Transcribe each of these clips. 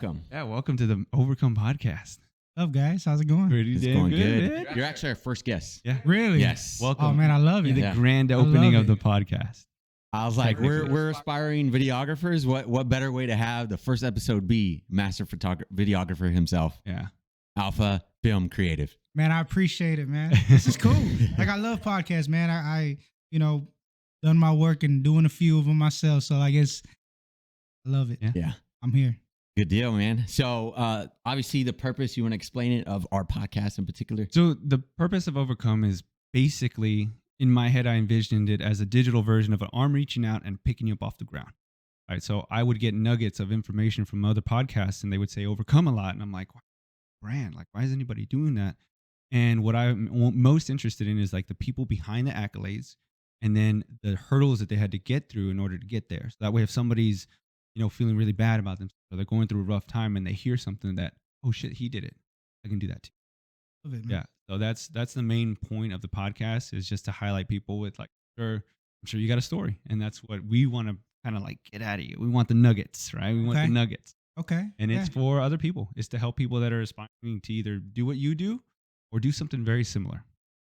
Welcome. Yeah, welcome to the Ovrcome Podcast. What's up, guys? How's it going? Pretty It's damn going good. good. Man. You're actually our first guest. Yeah. Really? Yes. Welcome. Oh, man, I love You're it. the Yeah. grand I opening love of the it. podcast. I was like, Technically. we're aspiring videographers. What better way to have the first episode be master videographer himself, Yeah. Alpha Film Creative. Man, I appreciate it, man. This is cool. Like, I love podcasts, man. I done my work and doing a few of them myself. So I guess I love it. Yeah. Yeah. I'm here. Good deal, man. So obviously the purpose, you want to explain it, of our podcast in particular? So the purpose of Ovrcome is basically, in my head, I envisioned it as a digital version of an arm reaching out and picking you up off the ground. Right. So I would get nuggets of information from other podcasts and they would say Ovrcome a lot. And I'm like, brand, like, why is anybody doing that? And what I'm most interested in is like the people behind the accolades and then the hurdles that they had to get through in order to get there. So that way, if somebody's, feeling really bad about themselves or they're going through a rough time and they hear something that, oh shit, he did it, I can do that too. Love it, man. Yeah. So that's the main point of the podcast, is just to highlight people with like, I'm sure you got a story, and that's what we want to kind of like get out of you. We want the nuggets, right? We want the nuggets. Okay. And it's for other people. It's to help people that are aspiring to either do what you do or do something very similar.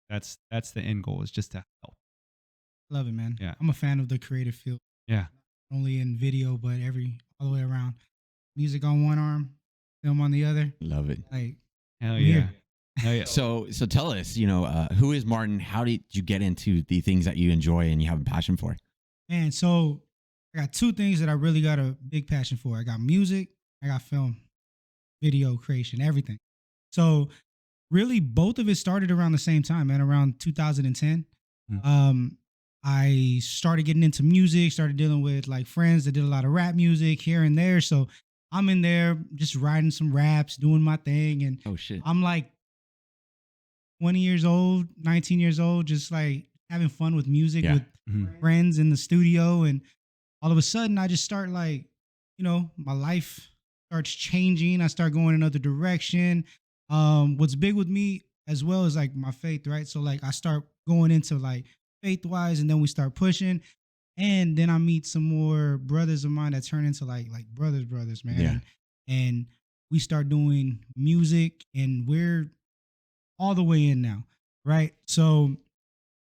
That's the end goal, is just to help. Love it, man. Yeah. I'm a fan of the creative field. Yeah. Not only in video, but all the way around. Music on one arm, film on the other. Love it. Like, Hell I'm yeah. here. Hell yeah. So tell us, who is Martin? How did you get into the things that you enjoy and you have a passion for? man, so I got two things that I really got a big passion for. I got music, I got film, video creation, everything. So really both of it started around the same time, man, around 2010. I started getting into music, started dealing with like friends that did a lot of rap music here and there. So I'm in there just writing some raps, doing my thing. And Oh shit. I'm like 20 years old, 19 years old, just like having fun with music Yeah. with friends in the studio. And all of a sudden I just start like, my life starts changing. I start going another direction. What's big with me as well is like my faith, right? So like I start going into like faith wise, and then we start pushing. And then I meet some more brothers of mine that turn into like brothers, man. Yeah. And we start doing music, and we're all the way in now, right? So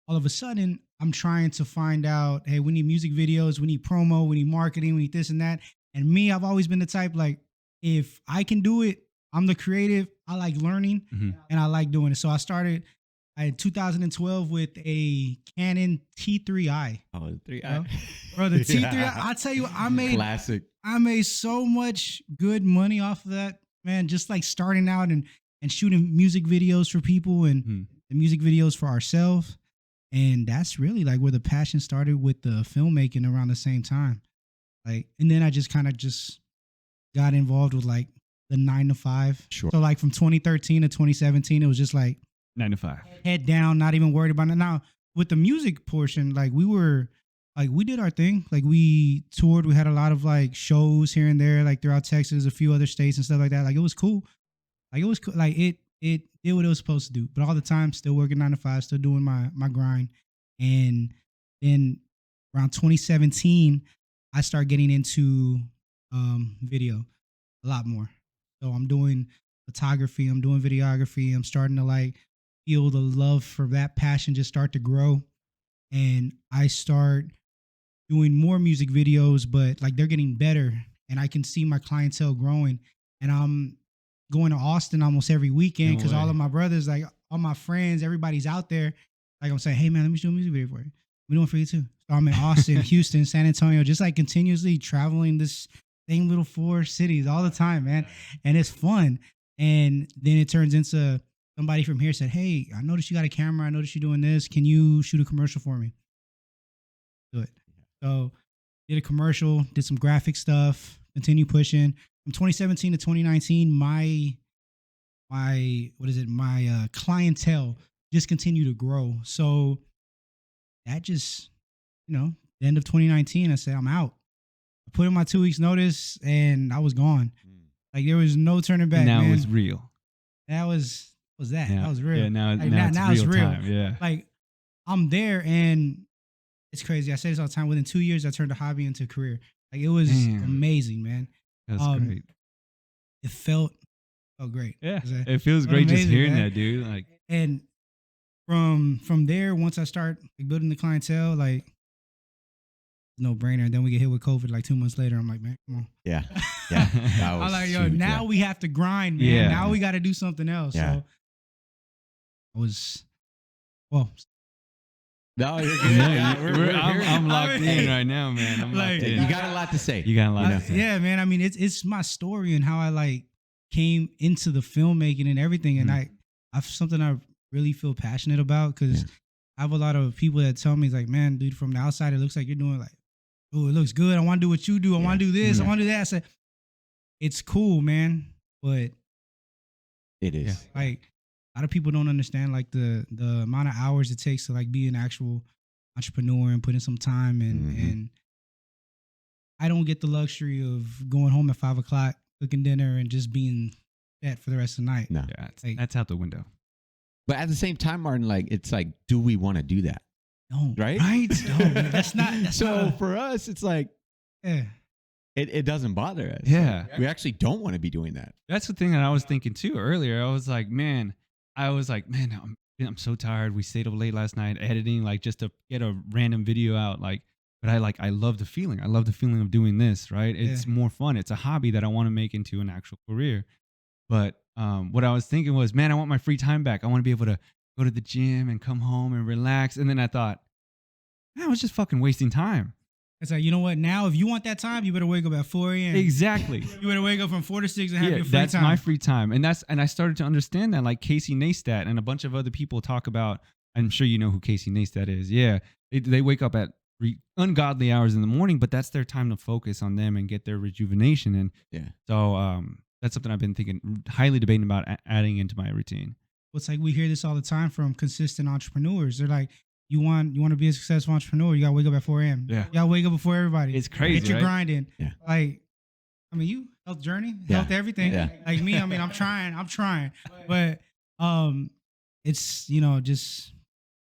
all of a sudden, I'm trying to find out, hey, we need music videos, we need promo, we need marketing, we need this and that. And me, I've always been the type, like, if I can do it, I'm the creative, I like learning, and I like doing it. So I started in 2012 with a Canon T3i. Oh, the 3i. Bro. Bro, the T3i, Yeah. I tell you, I made Classic. so much good money off of that, man, just like starting out and shooting music videos for people and the music videos for ourselves. And that's really like where the passion started with the filmmaking around the same time. Like, and then I just kind of just got involved with like the 9 to 5. Sure. So like from 2013 to 2017, it was just like 9 to 5. head down, not even worried about it. Now with the music portion, like we did our thing. Like we toured. We had a lot of like shows here and there, like throughout Texas, a few other states and stuff like that. Like it was cool. Like it was cool. Like it did what it was supposed to do. But all the time, still working 9 to 5, still doing my grind. And then around 2017, I started getting into video a lot more. So I'm doing photography. I'm doing videography. I'm starting to like feel the love for that passion just start to grow. And I start doing more music videos, but like they're getting better, and I can see my clientele growing. And I'm going to Austin almost every weekend because all of my brothers, like all my friends, everybody's out there. Like I'm saying, hey man, let me do a music video for you. We're doing it for you too. So I'm in Austin, Houston, San Antonio, just like continuously traveling this same little 4 cities all the time, man. And it's fun. And then it turns into somebody from here said, hey, I noticed you got a camera. I noticed you're doing this. Can you shoot a commercial for me? Do it. So did a commercial, did some graphic stuff, continue pushing. From 2017 to 2019, my clientele just continued to grow. So that just, the end of 2019, I said, I'm out. I put in my 2 weeks notice and I was gone. Like there was no turning back. Now man. it's real. That was that. Yeah. That was real. Yeah, now it's real. Time. Yeah. Like I'm there, and it's crazy. I say this all the time. Within 2 years, I turned a hobby into a career. Like it was amazing, man. That's great. it felt great. Yeah, It it feels felt great just amazing, hearing man. that, dude. Like, And from there, once I start like, building the clientele, like no brainer. And then we get hit with COVID like 2 months later. I'm like, man, come on. Yeah. Yeah. That I'm was like, yo, huge, now yeah. we have to grind, man. Yeah. Now we got to do something else. Yeah. So I was, well, No, you're good. yeah, we're I'm here. locked I in mean, right now, man. I'm like, locked in. You got a lot to say. You got a lot to say. yeah, man. I mean, it's my story and how I like came into the filmmaking and everything. And I've something I really feel passionate about because I have a lot of people that tell me like, man, dude, from the outside, it looks like you're doing like, oh, it looks good. I want to do what you do. I want to do this. I want to do that. I said, it's cool, man. But It is. like a lot of people don't understand like the amount of hours it takes to like be an actual entrepreneur and put in some time and I don't get the luxury of going home at 5 o'clock, cooking dinner and just being set for the rest of the night. No. Yeah, Like- that's out the window. But at the same time, Martin, like it's like, do we want to do that? No, Right? No, man, that's not. That's So not for us, it's like yeah. it doesn't bother us. Yeah. We actually don't want to be doing that. That's the thing that I was thinking too earlier. I was like, man, I'm so tired. We stayed up late last night editing, like just to get a random video out. Like, but I love the feeling. I love the feeling of doing this, right? It's more fun. It's a hobby that I want to make into an actual career. But what I was thinking was, man, I want my free time back. I want to be able to go to the gym and come home and relax. And then I thought, man, I was just fucking wasting time. It's like, you know what? Now, if you want that time, you better wake up at 4 a.m. Exactly. You better wake up from 4 to 6 and have your free that's time. my free time. And I started to understand that, like Casey Neistat and a bunch of other people talk about, I'm sure you know who Casey Neistat is. Yeah. They wake up at ungodly hours in the morning, but that's their time to focus on them and get their rejuvenation. And so that's something I've been highly debating about adding into my routine. It's like we hear this all the time from consistent entrepreneurs. They're like, you want to be a successful entrepreneur, you got to wake up at 4 a.m. Yeah. You got to wake up before everybody. It's crazy, Get your right? grind in. Yeah. Like, I mean, you health journey, Yeah. health everything. Yeah. Like me, I mean, I'm trying. But it's, just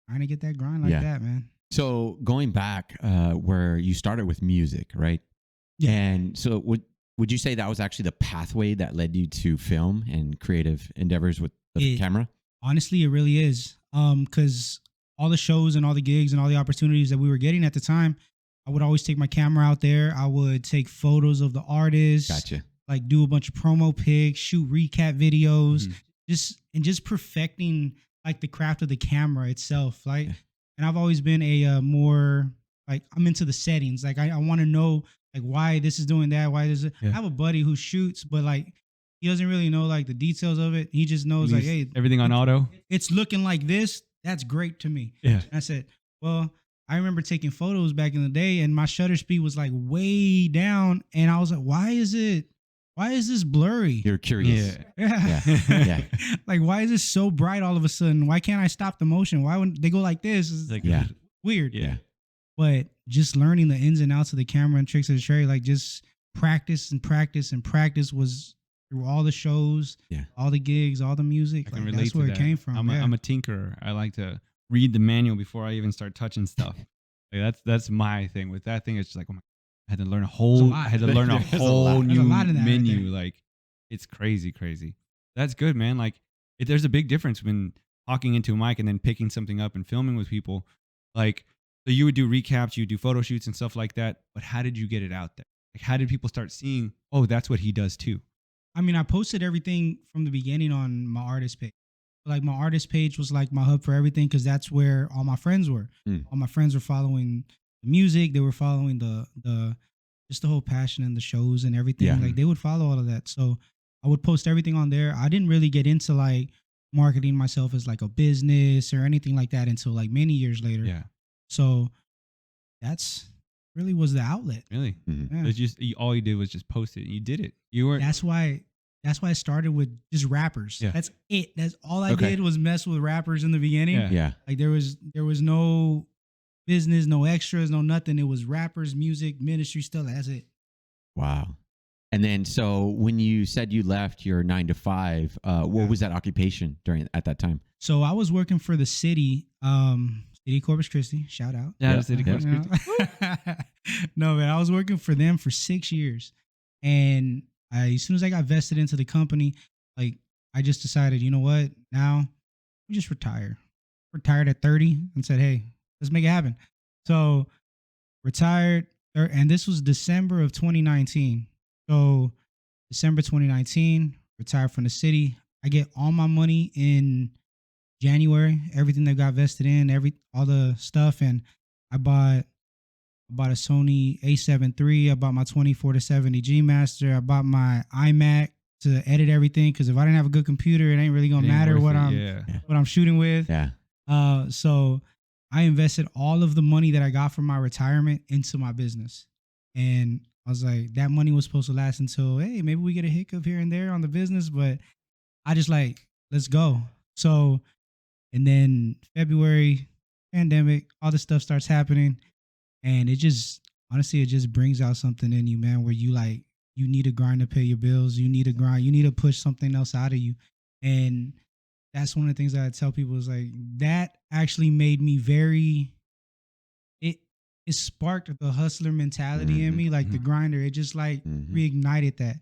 trying to get that grind like that, man. So going back where you started with music, right? Yeah. And so would you say that was actually the pathway that led you to film and creative endeavors with the camera? Honestly, it really is. Because all the shows and all the gigs and all the opportunities that we were getting at the time, I would always take my camera out there. I would take photos of the artists. Gotcha. Like do a bunch of promo pics, shoot recap videos, just perfecting like the craft of the camera itself. Like, and I've always been a more like I'm into the settings. Like I want to know like why this is doing that, why this is. I have a buddy who shoots, but like he doesn't really know like the details of it. He just knows like, hey, everything on auto. It's looking like this. That's great to me. Yeah. And I said, well, I remember taking photos back in the day and my shutter speed was like way down. And I was like, why is this blurry? You're curious. Yeah. Yeah. Like, why is this so bright all of a sudden? Why can't I stop the motion? Why wouldn't they go like this? It's Like, weird. Yeah. But just learning the ins and outs of the camera and tricks of the trade, like just practice was through all the shows, all the gigs, all the music. I can like, relate that's to where that. it came from. I'm a tinkerer. I like to read the manual before I even start touching stuff. Like that's my thing. With that thing, it's just like, oh my, I had to learn a whole new lot in that menu. right like it's crazy. That's good, man. Like there's a big difference when talking into a mic and then picking something up and filming with people. Like, so you would do recaps, you would do photo shoots and stuff like that. But how did you get it out there? Like, how did people start seeing, oh, that's what he does too? I mean, I posted everything from the beginning on my artist page. Like my artist page was like my hub for everything because that's where all my friends were. All my friends were following the music. They were following the just the whole passion and the shows and everything. Yeah. Like they would follow all of that. So I would post everything on there. I didn't really get into like marketing myself as like a business or anything like that until like many years later. Yeah. So that's really was the outlet. Really? Mm-hmm. Yeah. It's just all you did was just post it. And you did it. You were. That's why I started with just rappers. Yeah. That's it. That's all I did was mess with rappers in the beginning. Yeah. Like there was no business, no extras, no nothing. It was rappers, music, ministry stuff. That's it. Wow. And then, so when you said you left your 9 to 5, what was that occupation at that time? So I was working for the city, City Corpus Christi. Shout out. Yeah, City Corpus Christi. No, man, I was working for them for 6 years, and as soon as I got vested into the company, like I just decided, you know what? Now we just retire. Retired at 30 and said, hey, let's make it happen. So retired, and this was December of 2019. So December 2019, retired from the city. I get all my money in January, everything that got vested in, all the stuff, and I bought a Sony A7 III. I bought my 24-70 G Master. I bought my iMac to edit everything, because if I didn't have a good computer, it ain't really gonna matter what I'm shooting with. Yeah. So I invested all of the money that I got from my retirement into my business, and I was like, that money was supposed to last until, hey, maybe we get a hiccup here and there on the business, but I just like, let's go. So, and then February, pandemic, all this stuff starts happening. And it just, honestly, it just brings out something in you, man, where you like, you need to grind to pay your bills. You need to grind. You need to push something else out of you. And that's one of the things that I tell people is like, that actually made me it sparked the hustler mentality in me, like the grinder. It just like reignited that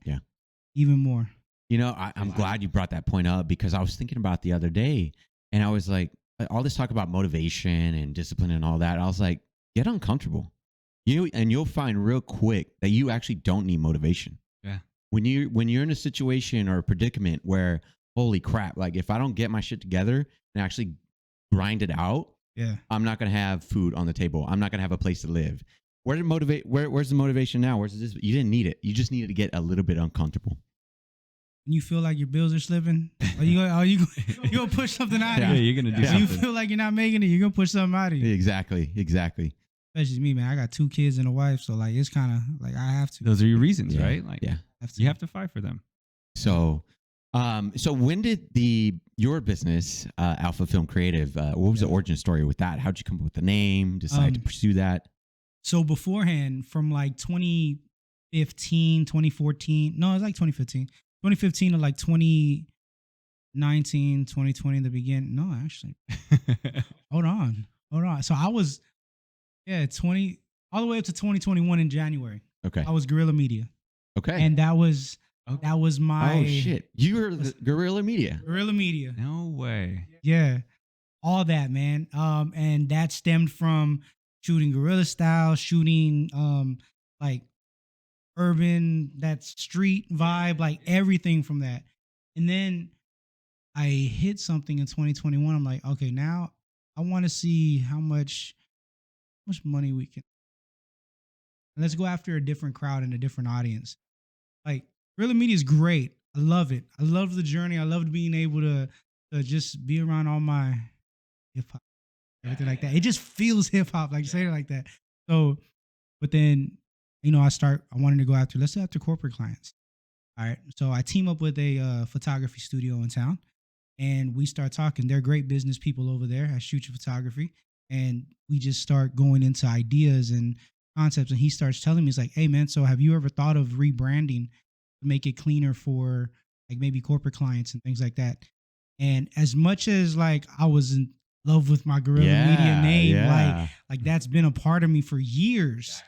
even more. You know, I'm glad you brought that point up, because I was thinking about the other day, and I was like, all this talk about motivation and discipline and all that. I was like, get uncomfortable. You'll find real quick that you actually don't need motivation. Yeah. When you're in a situation or a predicament where, holy crap, like if I don't get my shit together and actually grind it out, I'm not gonna have food on the table. I'm not gonna have a place to live. Where's the motivation now? Where's this? You didn't need it. You just needed to get a little bit uncomfortable. When you feel like your bills are slipping, you gonna push something out of you. Yeah, you're gonna do When something. you feel like you're not making it, you're gonna push something out of you. Exactly. Especially me, man. I got 2 kids and a wife, so like it's kind of like I have to. Those are your reasons, right? Like, you have to fight for them. So, so when did your business, Alpha Film Creative, what was the origin story with that? How'd you come up with the name? Decide to pursue that? So beforehand, from like 2015, 2014, no, it was like 2015 to like 2019, 2020 in the beginning. No, actually, hold on. So I was, 20 all the way up to 2021 in January. Okay. I was Guerrilla Media. Okay. And that was my. Oh shit! You were the Guerrilla Media. Guerrilla Media. No way. Yeah, all that, man. And that stemmed from shooting guerrilla style, shooting like urban, that street vibe, like everything from that. And then I hit something in 2021. I'm like, okay, now I want to see how much money we can. Let's go after a different crowd and a different audience. Like, Guerrilla Media is great. I love it. I love the journey. I loved being able to just be around all my hip hop, everything like that. It just feels hip hop, like saying it like that. So, but then, I wanted to let's go after corporate clients. All right. So I team up with a photography studio in town, and we start talking. They're great business people over there at Shoot Your Photography. And we just start going into ideas and concepts. And he starts telling me, he's like, hey man, so have you ever thought of rebranding to make it cleaner for like maybe corporate clients and things like that? And as much as like I was in love with my Guerrilla Media name, like that's been a part of me for years.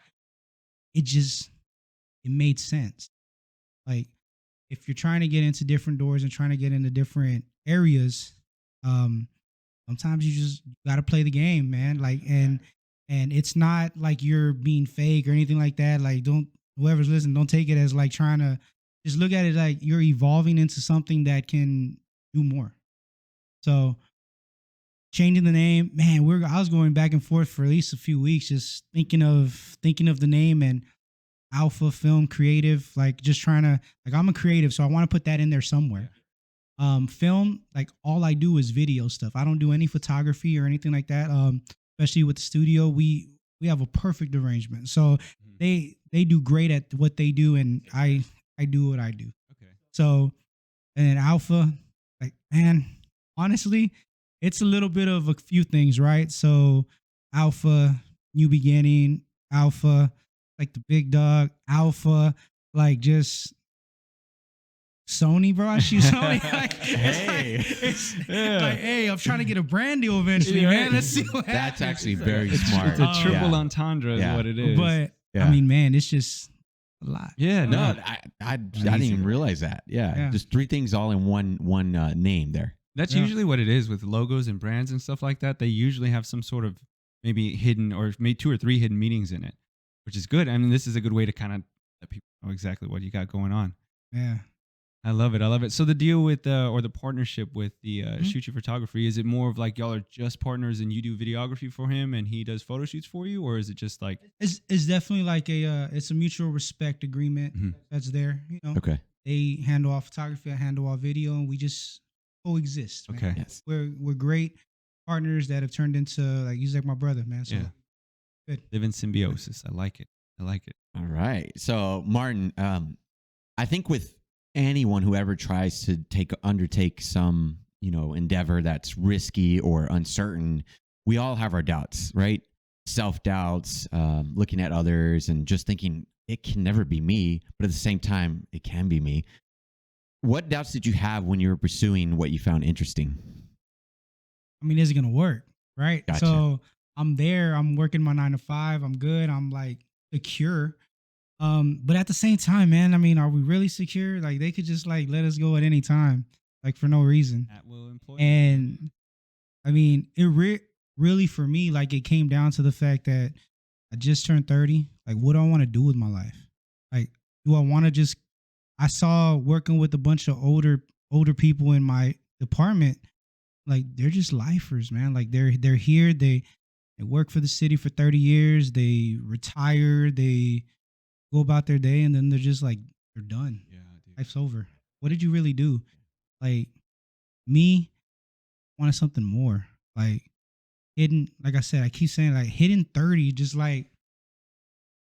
It made sense. Like if you're trying to get into different doors and trying to get into different areas, sometimes you just got to play the game, man. Like, and it's not like you're being fake or anything like that. Like, whoever's listening, don't take it as like trying to, just look at it like you're evolving into something that can do more. So changing the name, man, I was going back and forth for at least a few weeks, just thinking of the name, and Alpha Film Creative, like just trying to, like, I'm a creative, so I want to put that in there somewhere. Film, like all I do is video stuff. I don't do any photography or anything like that. Especially with the studio, we have a perfect arrangement. So they do great at what they do, and I do what I do. Okay. So, and then Alpha, like, man, honestly, it's a little bit of a few things, right? So Alpha, new beginning, Alpha, like the big dog, Alpha, like just Sony, bro. I shoot Sony. Like, like, hey, I'm trying to get a brand deal eventually, man. Let's see what happens. That's actually very smart. It's a triple entendre is what it is. But I mean, man, it's just A lot. Yeah, No, no, I didn't even realize that. Yeah, just 3 things all in one name there. that's usually what it is with logos and brands and stuff like that. They usually have some sort of maybe hidden or maybe 2 or 3 hidden meanings in it, which is good. I mean, this is a good way to kind of let people know exactly what you got going on. Yeah. I love it. I love it. So the deal with or the partnership with the Shoot Your Photography, is it more of like y'all are just partners and you do videography for him and he does photo shoots for you, or is it just like It's definitely like it's a mutual respect agreement that's there. Okay. They handle all photography, I handle all video, and we just coexist. Man. Okay. Yes. We're great partners that have turned into like he's like my brother, man. So good. live in symbiosis? I like it. All right. So Martin, I think with anyone who ever tries to undertake some, endeavor that's risky or uncertain, we all have our doubts, right? Self-doubts, looking at others and just thinking it can never be me, but at the same time, it can be me. What doubts did you have when you were pursuing what you found interesting? I mean, is it gonna work? Right. Gotcha. So I'm there, I'm working my 9 to 5, I'm good, I'm like secure. But at the same time, man, I mean, are we really secure? Like they could just like let us go at any time, like for no reason. At will employment. And I mean, it really for me, like it came down to the fact that I just turned 30. Like, what do I want to do with my life? Like, do I want to just? I saw working with a bunch of older people in my department. Like, they're just lifers, man. Like they're here. They work for the city for 30 years. They retire. They go about their day, and then they're just like they're done. Yeah, dude. Life's over. What did you really do? Like me, wanted something more. Like hidden. Like I said, I keep saying like hidden 30. Just like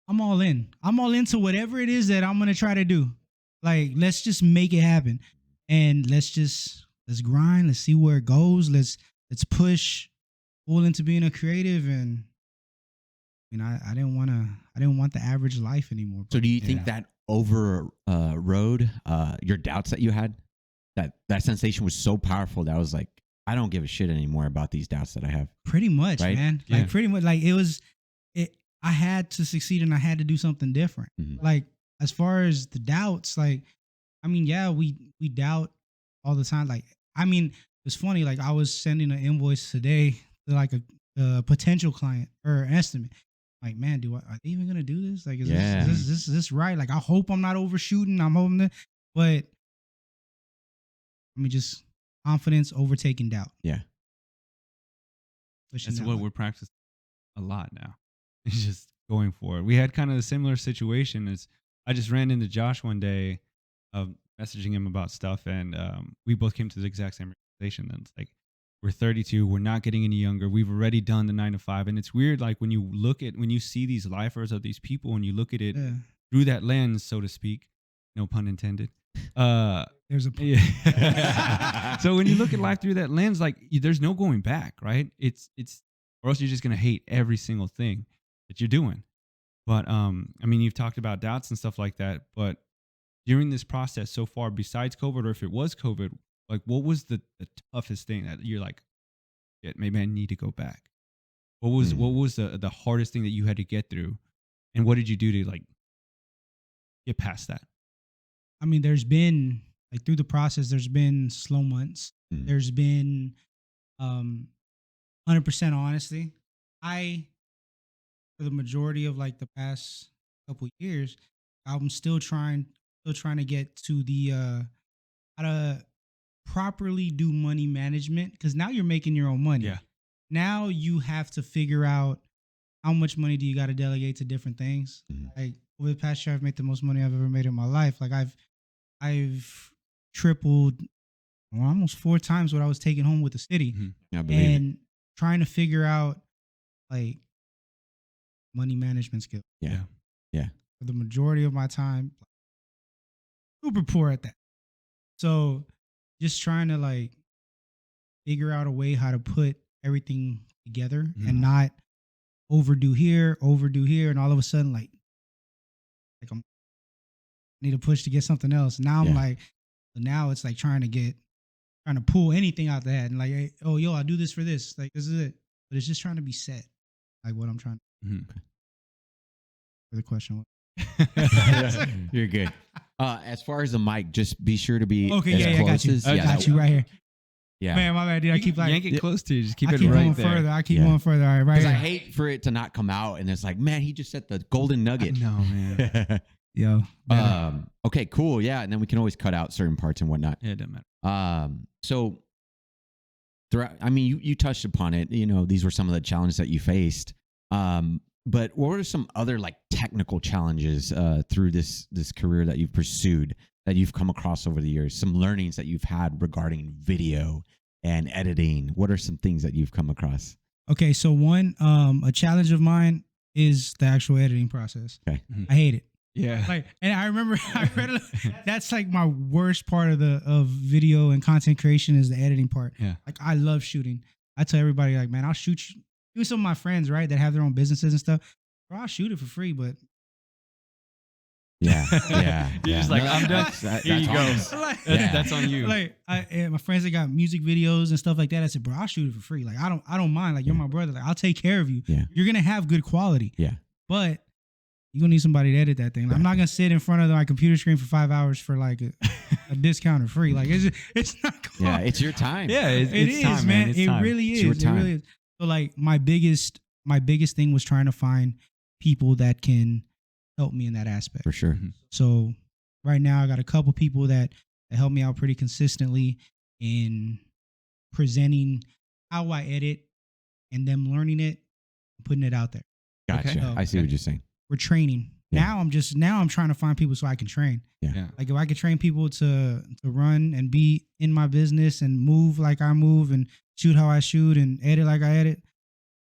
I'm all in. I'm all into whatever it is that I'm gonna try to do. Like let's just make it happen, and let's grind. Let's see where it goes. Let's push full into being a creative and. I didn't want the average life anymore. So do you think that overrode your doubts that you had? That sensation was so powerful that I was like, I don't give a shit anymore about these doubts that I have. Pretty much, right? man. Yeah. Like pretty much like I had to succeed and I had to do something different. Mhm. Like as far as the doubts, like I mean, yeah, we doubt all the time. Like I mean, it's funny, like I was sending an invoice today to like a potential client or an estimate. Like, man, are they even gonna do this? Like, is this right? Like, I hope I'm not overshooting. I'm hoping that, but I mean, just confidence overtaking doubt. Yeah, That's what we're practicing a lot now. It's just going for it. We had kind of a similar situation. As I just ran into Josh one day, messaging him about stuff, and we both came to the exact same realization. And it's like, we're 32. We're not getting any younger. We've already done the 9 to 5. And it's weird, like when you see these lifers of these people and you look at it through that lens, so to speak, no pun intended. There's a pun. Yeah. So when you look at life through that lens, like there's no going back, right? It's or else you're just going to hate every single thing that you're doing. But I mean, you've talked about doubts and stuff like that, but during this process so far, besides COVID, or if it was COVID, like, what was the toughest thing that you're like, yeah, maybe I need to go back? What was the hardest thing that you had to get through, and what did you do to like get past that? I mean, there's been like through the process, there's been slow months. There's been 100% honesty. For the majority of like the past couple years, I'm still trying to get to the how to properly do money management, because now you're making your own money. Yeah. Now you have to figure out how much money do you got to delegate to different things. Like over the past year, I've made the most money I've ever made in my life. Like I've tripled, almost 4 times what I was taking home with the city. I believe and trying to figure out like money management skills. Yeah. For the majority of my time, super poor at that. So just trying to like figure out a way how to put everything together and not overdo here, and all of a sudden like I need to push to get something else. Now I'm like, now it's like trying to pull anything out the head and like, hey, oh yo, I'll do this for this. Like this is it. But it's just trying to be set. Like what I'm trying to. Okay. For the question. You're good. As far as the mic, just be sure to be Okay, as I got you. close as- I got you right here. Yeah. Man, my bad, dude. I keep like yank it close to you. Just keep I it keep right going there. further. I keep going further. All right, right Because I here. hate for it to not come out, and it's like, man, he just set the golden nugget. No, man. Yo. Okay, cool. Yeah, and then we can always cut out certain parts and whatnot. Yeah, it doesn't matter. So, throughout, I mean, you touched upon it. You know, these were some of the challenges that you faced. But what were some other like technical challenges through this career that you've pursued, that you've come across over the years? Some learnings that you've had regarding video and editing. What are some things that you've come across? Okay, so one, a challenge of mine is the actual editing process. Okay. I hate it. Yeah. Like, and I remember I read that's like my worst part of video and content creation is the editing part. Yeah. Like I love shooting. I tell everybody like, man, I'll shoot you. Even some of my friends, right, that have their own businesses and stuff, bro, I'll shoot it for free, but Yeah. You're just like, I'm done. Here you go. honest. like, That's on you. like and my friends that got music videos and stuff like that, I said, bro, I'll shoot it for free. Like I don't mind. Like you're my brother. Like I'll take care of you. Yeah. You're gonna have good quality. Yeah. But you're gonna need somebody to edit that thing. Like, I'm not gonna sit in front of my computer screen for 5 hours for like a discount or free. Like it's not going. Yeah, it's your time. Yeah, It is, time, man. It's It time. really It's is. your It time. really is. So like my biggest thing was trying to find people that can help me in that aspect. For sure. So right now I got a couple people that help me out pretty consistently in presenting how I edit and them learning it and putting it out there. Gotcha. Okay. I see what you're saying. We're training. Yeah. Now I'm trying to find people so I can train. Yeah. Like if I could train people to run and be in my business and move like I move and shoot how I shoot and edit like I edit,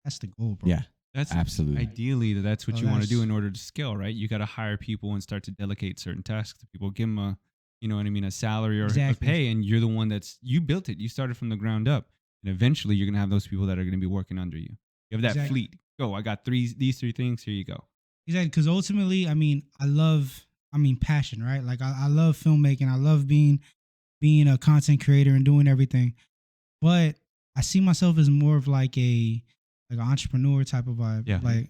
that's the goal, bro. Yeah. That's Absolutely. ideally that's what Oh, you want to do that's- in order to scale, right? You got to hire people and start to delegate certain tasks to people. Give them a, you know what I mean, a salary or Exactly. a pay, and you're the one you built it. You started from the ground up, and eventually you're gonna have those people that are gonna be working under you. You have that Exactly. fleet. Go. I got these three things. Here you go. Exactly. Because ultimately, I mean, passion, right? Like I love filmmaking. I love being a content creator and doing everything. But I see myself as more of like an entrepreneur type of vibe. Yeah. Like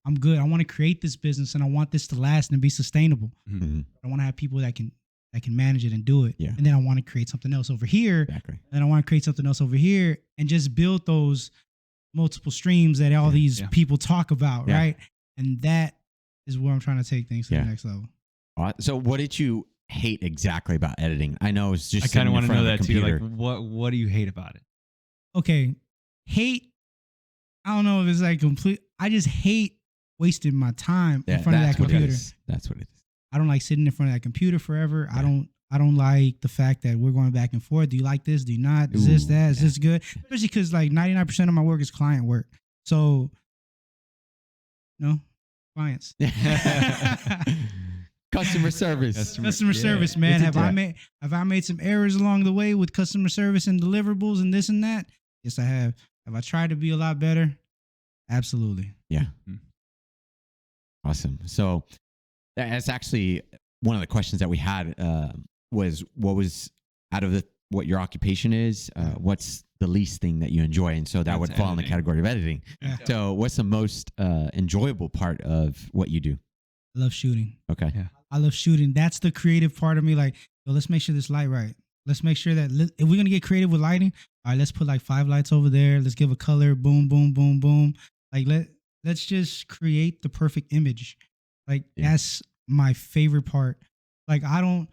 I'm good. I want to create this business and I want this to last and be sustainable. Mhm. I want to have people that can manage it and do it. Yeah. And then I want to create something else over here. Exactly. And I want to create something else over here and just build those multiple streams that all these people talk about, Yeah. right? And that is where I'm trying to take things to the next level. So what did you hate exactly about editing? I know it's just I kind of want to know that too. Computer. Like, what do you hate about it? Okay. Hate, I don't know if it's like complete. I just hate wasting my time in front of that that's what it computer. is. That's what it is. I don't like sitting in front of that computer forever. Yeah. I don't like the fact that we're going back and forth. Do you like this? Do you not? Is this Ooh, that? Is yeah. this good? Especially because like 99% of my work is client work. So, clients. Customer service. Customer service, Yeah. man. It's a Have I made some errors along the way with customer service and deliverables and this and that? Yes, I have. Have I tried to be a lot better? Absolutely. Yeah. Mhm. Awesome. So that's actually one of the questions that we had was what was out of what your occupation is, what's the least thing that you enjoy? And so that That's would fall in the editing. category of editing. Yeah. So what's the most enjoyable part of what you do? I love shooting. Okay. Yeah. I love shooting. That's the creative part of me. Like, yo, let's make sure this light right. Let's make sure that if we're gonna get creative with lighting, all right, let's put like 5 lights over there. Let's give a color. Boom, boom, boom, boom. Like let's just create the perfect image. Like that's my favorite part. Like I don't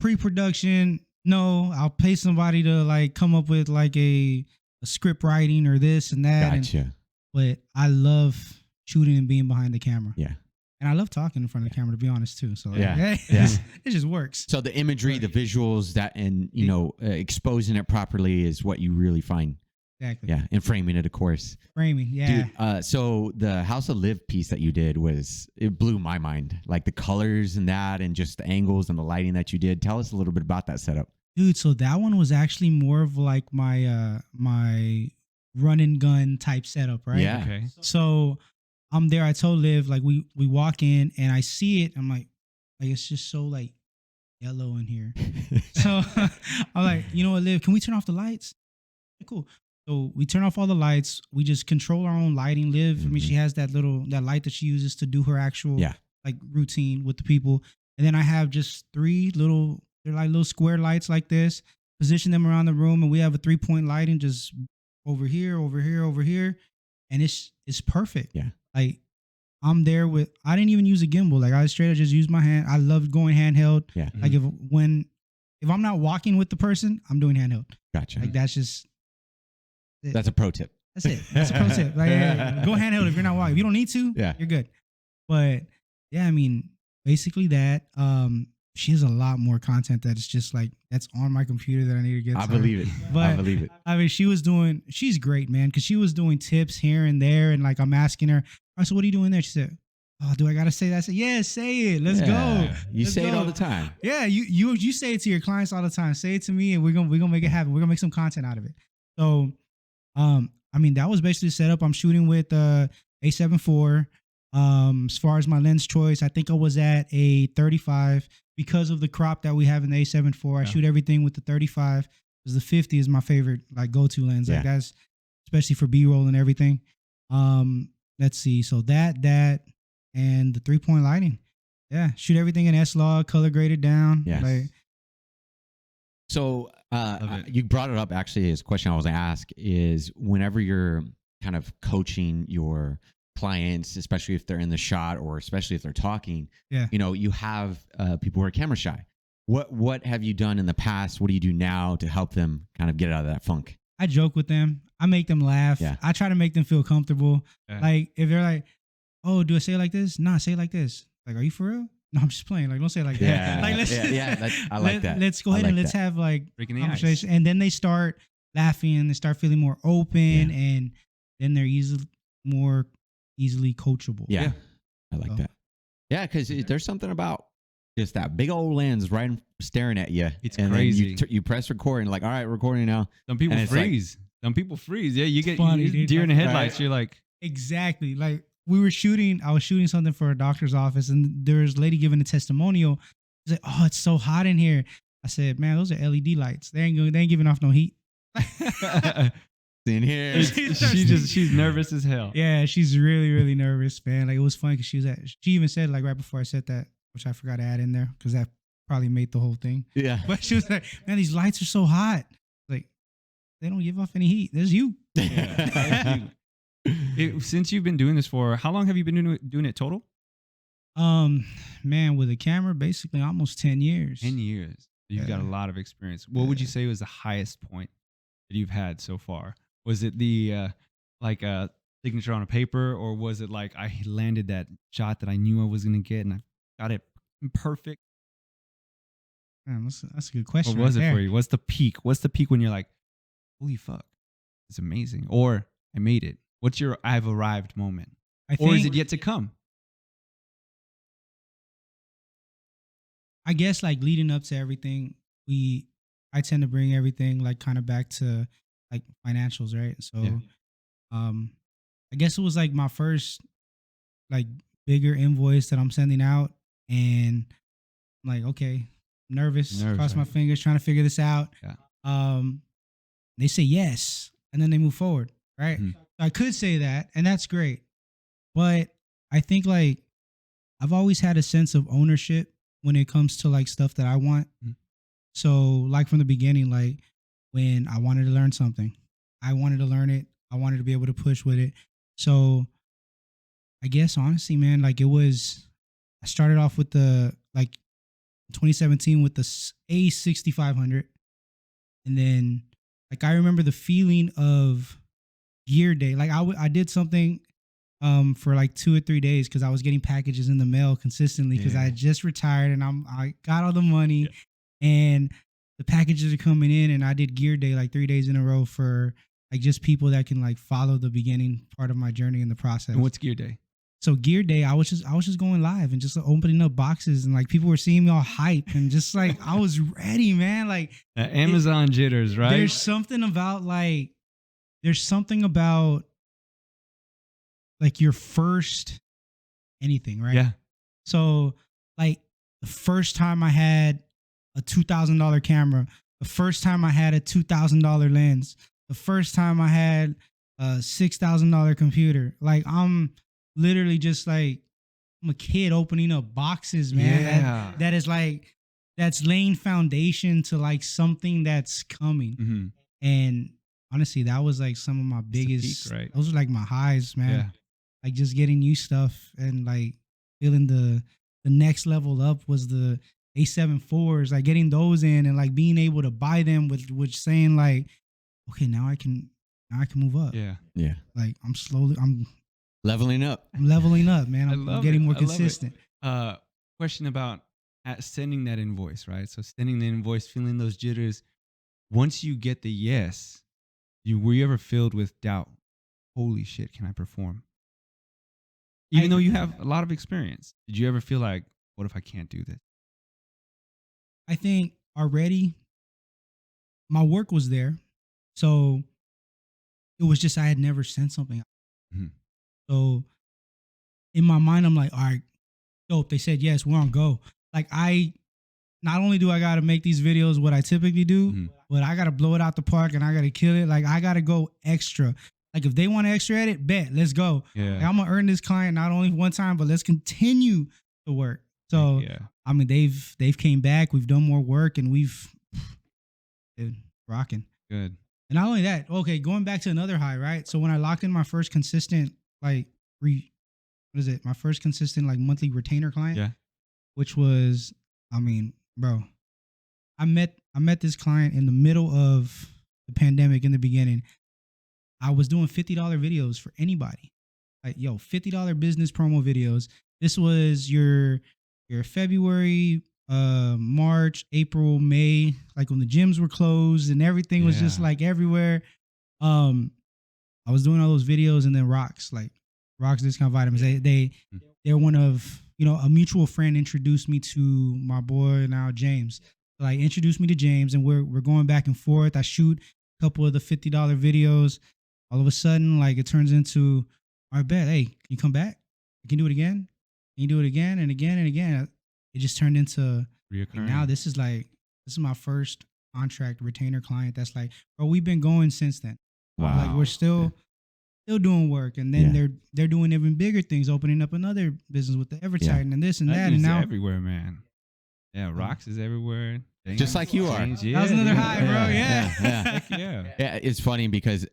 pre-production. No, I'll pay somebody to like come up with like a script writing or this and that. Gotcha. But I love shooting and being behind the camera. Yeah. And I love talking in front of the camera, to be honest, too. So Yeah. it just works. So the imagery, the visuals, that, and exposing it properly is what you really find. Exactly. Yeah, and framing it, of course. Framing, yeah. Dude, so the House of Live piece that you did it blew my mind. Like the colors and that, and just the angles and the lighting that you did. Tell us a little bit about that setup. Dude, so that one was actually more of like my my run and gun type setup, right? Yeah. Okay. So I'm there. I told Liv, like we walk in and I see it. I'm like it's just so like yellow in here. So I'm like, you know what, Liv? Can we turn off the lights? Cool. So we turn off all the lights. We just control our own lighting. Liv, I mean, she has that light that she uses to do her actual like routine with the people. And then I have just they're like little square lights like this, position them around the room, and we have a 3-point lighting just over here, over here, over here. And it's perfect. Yeah. Like I'm there I didn't even use a gimbal. Like I straight up just used my hand. I love going handheld. Yeah. Like if I'm not walking with the person, I'm doing handheld. Gotcha. Like that's just it. That's a pro tip. That's it. That's a pro tip. Like go handheld if you're not walking. If you don't need to, you're good. But yeah, I mean, basically that. She has a lot more content that is just like that's on my computer that I need to get. I believe it. But I believe it. I mean, she's great, man, because she was doing tips here and there, and like I'm asking her, oh, so what are you doing there? She said, oh, do I gotta say that? I said, yeah, say it. Let's go. You say it all the time. Yeah, you say it to your clients all the time. Say it to me, and we're gonna make it happen. We're gonna make some content out of it. So, I mean, that was basically set up. I'm shooting with A7 IV. As far as my lens choice, I think I was at a 35 because of the crop that we have in the A7 IV. I shoot everything with the 35 because the 50 is my favorite like go-to lens. Like that's especially for B-roll and everything. Let's see. So that and the 3-point lighting. Yeah, shoot everything in S-Log, color graded down. Yes. Like, so you brought it up actually as a question I was going to ask is whenever you're kind of coaching your clients, especially if they're in the shot or especially if they're talking, you know, you have people who are camera shy. What have you done in the past? What do you do now to help them kind of get out of that funk? I joke with them. I make them laugh. Yeah. I try to make them feel comfortable. Yeah. Like if they're like, oh, do I say it like this? Nah, say it like this. Like, are you for real? No, I'm just playing. Like, don't say it like that. Yeah, like, I like that. Let's go ahead and let's have like breaking the conversation. ice. And then they start laughing and they start feeling more open, and then they're more easily coachable. Yeah. I like that. Yeah, because there's something about just that big old lens right staring at you. It's and crazy. Then you press record and like, all right, recording now. Some people freeze. Some people freeze. Yeah, you get deer in the headlights. Right. You're like, exactly. Like I was shooting something for a doctor's office, and there was a lady giving a testimonial. She's like, "Oh, it's so hot in here." I said, "Man, those are LED lights. They ain't giving off no heat." In here, she's nervous as hell. Yeah, she's really, really nervous, man. Like it was funny because she even said like right before I said that, which I forgot to add in there because that probably made the whole thing. Yeah, but she was like, "Man, these lights are so hot. Like they don't give off any heat. There's you." Yeah, since you've been doing this for how long have you been doing it total? Man, with a camera, basically almost 10 years. 10 years. You've got a lot of experience. What would you say was the highest point that you've had so far? Was it the signature on a paper, or was it like I landed that shot that I knew I was going to get and I got it perfect? Man, that's a good question. What was it for you? What's the peak? What's the peak when you're like, holy fuck, it's amazing, or I made it? What's your I've arrived moment? Or is it yet to come? I guess like leading up to everything, I tend to bring everything like kind of back to like financials, right? So I guess it was like my first like bigger invoice that I'm sending out, and I'm like, okay, nervous cross my fingers, trying to figure this out. Yeah. They say yes, and then they move forward, right? Mm-hmm. I could say that, and that's great. But I think like I've always had a sense of ownership when it comes to like stuff that I want. Mm-hmm. So like from the beginning, like when I wanted to learn something, I wanted to learn it. I wanted to be able to push with it. So I guess honestly, man, like I started off with the 2017 with the A6500. And then like I remember the feeling of gear day. Like I did something for like 2 or 3 days because I was getting packages in the mail consistently because I had just retired and I got all the money and the packages are coming in, and I did gear day like 3 days in a row for like just people that can like follow the beginning part of my journey in the process. And what's gear day? So gear day, I was just going live and just opening up boxes, and like people were seeing me all hype and just like I was ready, man. Like Amazon jitters, right? There's something about like your first anything, right? Yeah. So like the first time I had a $2,000 camera, the first time I had a $2,000 lens, the first time I had a $6,000 computer, like I'm literally just like I'm a kid opening up boxes, man. Yeah. That is like, that's laying foundation to like something that's coming. Mm-hmm. And honestly, that was like some of my biggest, peak, right? Those are like my highs, man. Yeah. Like just getting new stuff and like feeling the next level up was the A7 IVs, like getting those in and like being able to buy them with saying like, okay, now I can move up. Yeah. Yeah. Like I'm Leveling up. leveling up, man. I'm getting more I love consistent. Question about sending that invoice, right? So sending the invoice, feeling those jitters. Once you get the yes, were you ever filled with doubt? Holy shit, can I perform? Even though you have a lot of experience, did you ever feel like, what if I can't do this? I think already my work was there. So it was just I had never sent something. Mm-hmm. So in my mind, I'm like, all right, dope. They said yes, we're on go. Like not only do I gotta make these videos what I typically do, but I gotta blow it out the park and I gotta kill it. Like I gotta go extra. Like if they want to extra edit, bet, let's go. Yeah. Like, I'm gonna earn this client not only one time, but let's continue to work. So yeah. I mean, they've came back. We've done more work, and we've rocking. Good. And not only that, okay, going back to another high, right? So when I locked in my first consistent my first consistent like monthly retainer client, yeah, which was, I mean, bro, I met this client in the middle of the pandemic in the beginning. I was doing $50 videos for anybody. Like, yo, $50 business promo videos. This was your February, March, April, May, like when the gyms were closed and everything was just like everywhere. I was doing all those videos, and then Rocks Discount Vitamins. They're one of, a mutual friend introduced me to my boy now, James. So like introduced me to James, and we're going back and forth. I shoot a couple of the $50 videos. All of a sudden, like it turns into, all right, bet, hey, can you come back? You can do it again. Can you do it again and again and again? It just turned into reoccurring. Now this is my first contract retainer client. That's like, bro, we've been going since then. Wow. Like we're still doing work, and then they're doing even bigger things, opening up another business with the Evertitan and this and that, and now everywhere, man. Yeah, Rocks is everywhere. Just like you are. That was another high, bro. Yeah. It's funny because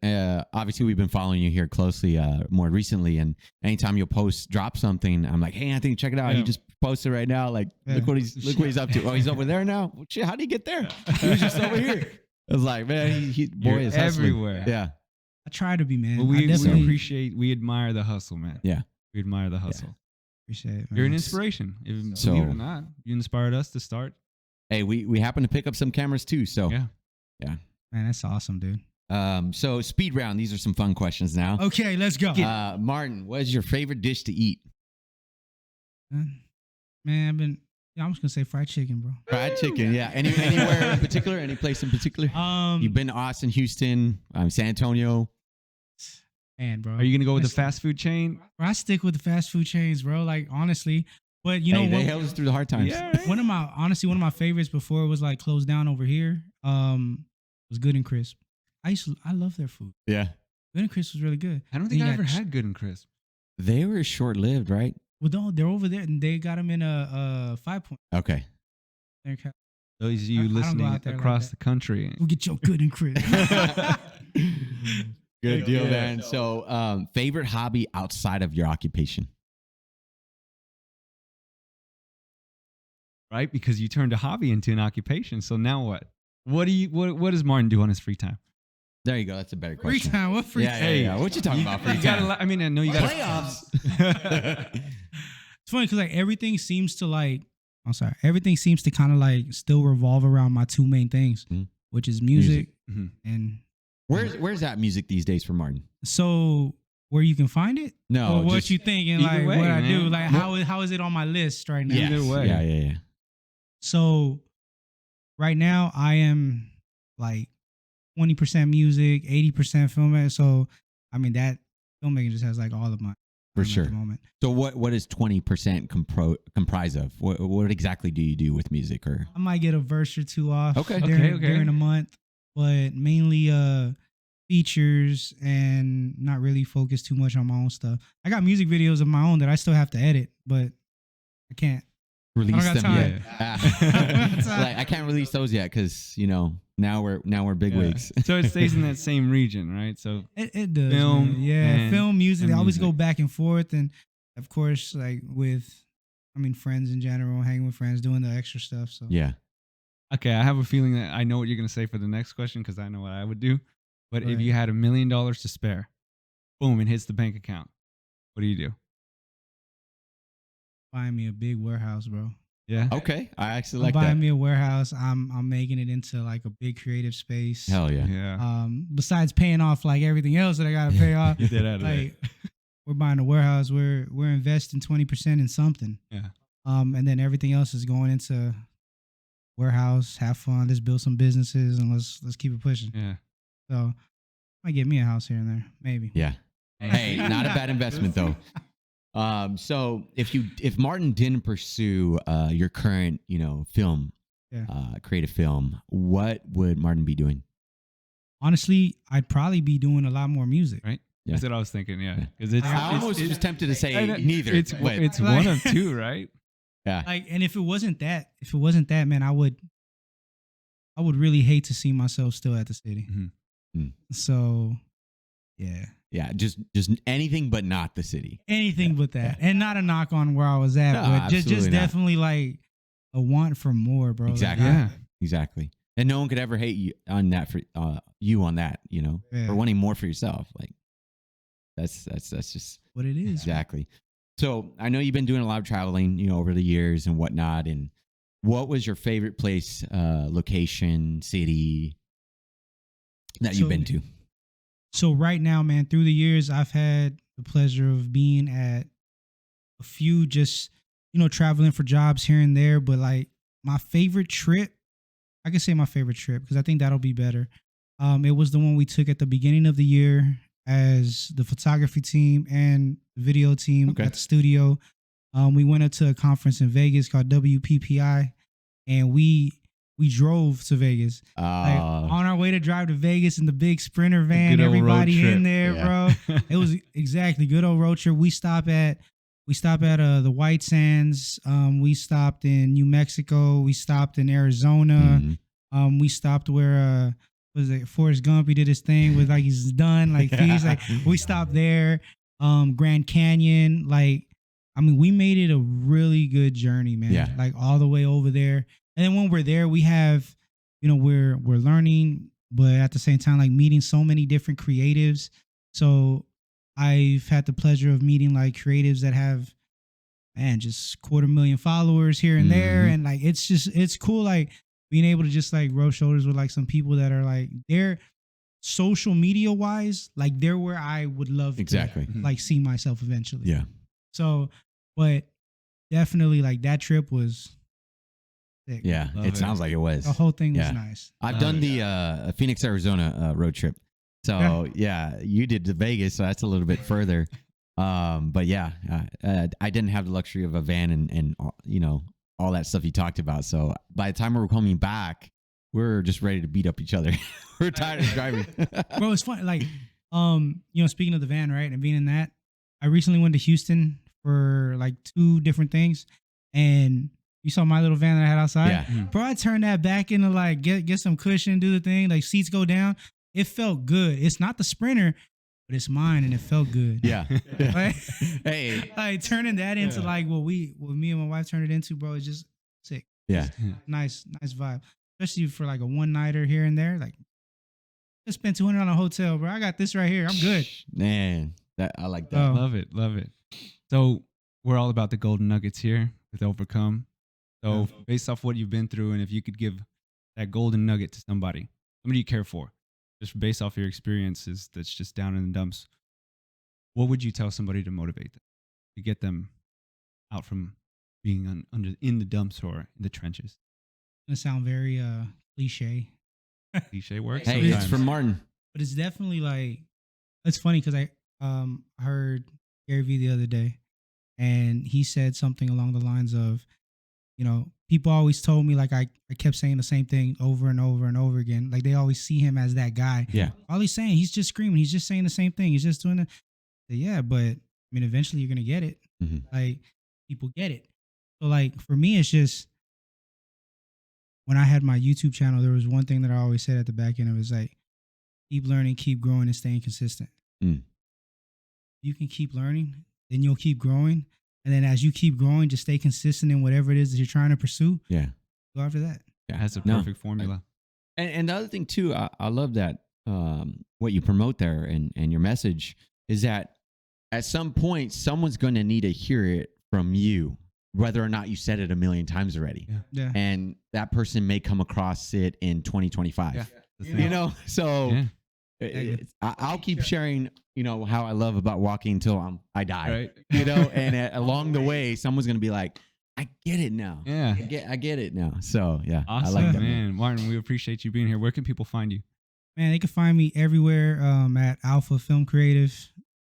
obviously we've been following you here closely more recently, and anytime you'll drop something, I'm like, hey Anthony, check it out. He just posted right now. Like, look what he's up to. Oh, he's over there now. Well, shit, how did he get there? He was just over here. I was like, man, boy is hustling. Everywhere. Yeah. I try to be, man. Well, we admire the hustle, man. Yeah. We admire the hustle. Appreciate it, man. You're an inspiration. Believe it or not, you inspired us to start. Hey, we happen to pick up some cameras too. So yeah. Man, that's awesome, dude. So speed round. These are some fun questions now. Okay, let's go. Martin, what is your favorite dish to eat? Man, I'm just gonna say fried chicken, bro. Fried chicken, yeah. Anywhere in particular? Any place in particular? You've been to Austin, Houston, San Antonio. Man, bro. Are you gonna go with the fast food chain? Bro, I stick with the fast food chains, bro. Like honestly, but they held us through the hard times. Yeah, right? One of my favorites before it was like closed down over here. Was Good and Crisp. I love their food. Yeah, Good and Crisp was really good. I don't think I ever had Good and Crisp. They were short lived, right? Well, no, they're over there, and they got them in a 5 point. Okay. Those of you listening across the country, we'll get your Good and Crisp. Good deal, man. So, favorite hobby outside of your occupation? Right, because you turned a hobby into an occupation. So now what? What does Martin do on his free time? There you go. That's a better question. Free time? What free time? Yeah. What you talking about? Free time? I know you got playoffs. It's funny because like everything seems to kind of like still revolve around my two main things, which is music. And where's that music these days for Martin? So where you can find it? No, or what you think and like way, what man. I do? Like how is it on my list right now? Yes. Either way. Yeah. So right now I am like 20% music, 80% filmmaking. So I mean that filmmaking just has like all of my for sure. At the moment. So what is 20% comprise of? What exactly do you do with music? Or I might get a verse or two off during a month, but mainly features and not really focus too much on my own stuff. I got music videos of my own that I still have to edit, but I can't. Release I don't got them time. yet. Like I can't release those yet because now we're bigwigs. So it stays in that same region, right? So it does. Film, man. Film, music. They always go music. back and forth, and of course, like friends in general, hanging with friends, doing the extra stuff. So Yeah. Okay, I have a feeling that I know what you're gonna say for the next question because I know what I would do. But if Right. you had $1 million to spare, boom, it hits the bank account. What do you do? buying me a big warehouse, bro. Yeah. Okay. I actually I'm like buying that. me a warehouse. I'm making it into like a big creative space. Hell yeah. Yeah. Besides paying off like everything else that I gotta pay off, Get that out of like we're buying a warehouse. We're investing 20% in something. Yeah. And then everything else is going into warehouse. Have fun. Let's build some businesses and let's keep it pushing. Yeah. So might get me a house here and there, maybe. Yeah. Hey, not a bad investment though. So if Martin didn't pursue your current, film, Yeah. creative film, what would Martin be doing? Honestly, I'd probably be doing a lot more music. Right. Yeah. That's what I was thinking. Yeah. Because it's I almost was tempted to say neither. It's but it's Like- one of two, right? yeah. Like, and if it wasn't that, man, I would really hate to see myself still at the city. Mhm. So, yeah, Yeah. Just anything but not the city. anything but that, and not a knock on where I was at, No, but just absolutely not. definitely like a want for more, bro. Like, Exactly. Yeah. Exactly. And no one could ever hate you on that for Yeah. for wanting more for yourself. Like that's just what it is. exactly. So I know you've been doing a lot of traveling, over the years and whatnot. And what was your favorite place, location, city that you've So- been to? So right now, man, through the years, I've had the pleasure of being at a few, just traveling for jobs here and there. But like my favorite trip, I can say my favorite trip because I think that'll be better. It was the one we took at the beginning of the year as the photography team and the video team Okay. at the studio. We went up to a conference in Vegas called WPPI, and we drove to Vegas. Like, on our way to drive to Vegas in the big Sprinter van, good old road everybody trip. in there, Yeah. bro. It was exactly good old road trip. We stop at the White Sands. We stopped in New Mexico. We stopped in Arizona. Mhm. We stopped where was it Forrest Gump? He did his thing with like he's done. Like he's like we stopped there. Grand Canyon. Like we made it a really good journey, man. Yeah. Like all the way over there. And then when we're there, we have, we're learning, but at the same time, like meeting so many different creatives. So I've had the pleasure of meeting like creatives that have, man, just 250,000 followers here and there. Mhm. And like, it's cool. Like being able to just like rub shoulders with like some people that are like, they're social media wise, like they're where I would love Exactly. to like see myself eventually. Yeah. So, but definitely like that trip was sick. Yeah. Love It it. sounds like it was. The whole thing Yeah. was nice. I've done the Phoenix, Arizona road trip. So yeah, you did to Vegas, so that's a little bit further. But yeah, I didn't have the luxury of a van and all that stuff you talked about. So by the time we were coming back, we were just ready to beat up each other. We're tired of driving. Bro, it's fun. Like, speaking of the van, right, and being in that, I recently went to Houston for like 2 different things, and you saw my little van that I had outside. Yeah. Bro, I turned that back into like get some cushion, do the thing, like seats go down. It felt good. It's not the Sprinter, but it's mine, and it felt good. Yeah. Like, Hey. like turning that into like what me and my wife turned it into, bro, is just sick. Yeah. Nice vibe, especially for like a one nighter here and there. Like, just spent $200 on a hotel, bro. I got this right here. I'm good. Man, I like that. Oh. Love it. So we're all about the golden nuggets here with Ovrcome. So based off what you've been through, and if you could give that golden nugget to somebody you care for, just based off your experiences that's just down in the dumps, what would you tell somebody to motivate them, to get them out from being in the dumps or in the trenches? It's gonna sound very cliche, Cliche works. Hey, sometimes. it's from Martin. but it's definitely like, it's funny because I heard Gary Vee the other day, and he said something along the lines of, people always told me like I kept saying the same thing over and over and over again. Like they always see him as that guy. Yeah. All he's saying, he's just screaming. He's just saying the same thing. He's just doing it. Yeah, but I mean, eventually you're gonna get it. Mhm. Like people get it. So like for me, it's just when I had my YouTube channel, there was one thing that I always said at the back end of it is like, keep learning, keep growing, and staying consistent. You can keep learning, then you'll keep growing. And then as you keep growing, just stay consistent in whatever it is that you're trying to pursue. Yeah. Go after that. Yeah, that's a perfect formula. And the other thing too, I love that what you promote there and your message is that at some point, someone's going to need to hear it from you, whether or not you said it a million times already. Yeah. And that person may come across it in 2025. Yeah. You know, so I'll keep sharing, you know, how I love about walking until I die. Right. You know, and along the way, someone's going to be like, I get it now. Yeah. I get it now. So, yeah. Awesome, I like that, man. Martin, we appreciate you being here. Where can people find you? Man, they can find me everywhere at Alpha Film Creative.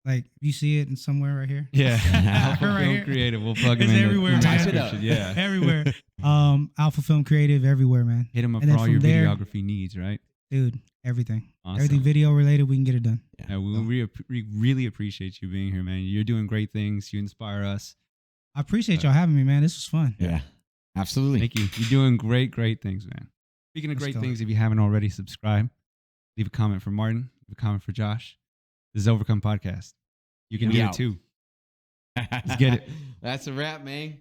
Like, you see it in somewhere right here. Yeah. Alpha Right Film here. Creative. We'll plug him It's in. everywhere, man. Type it up. Yeah. Everywhere. Alpha Film Creative everywhere, man. Hit him up And for then all your from there- videography needs, right? Dude, everything. Awesome. Everything video related, we can get it done. Yeah, we really appreciate you being here, man. You're doing great things. You inspire us. I appreciate y'all having me, man. This was fun. Yeah. Absolutely. Thank you. You're doing great things, man. Speaking of Let's great go. things, if you haven't already, subscribe. Leave a comment for Martin. Leave a comment for Josh. This is Ovrcome Podcast. You can do it too. Let's get it. That's a wrap, man.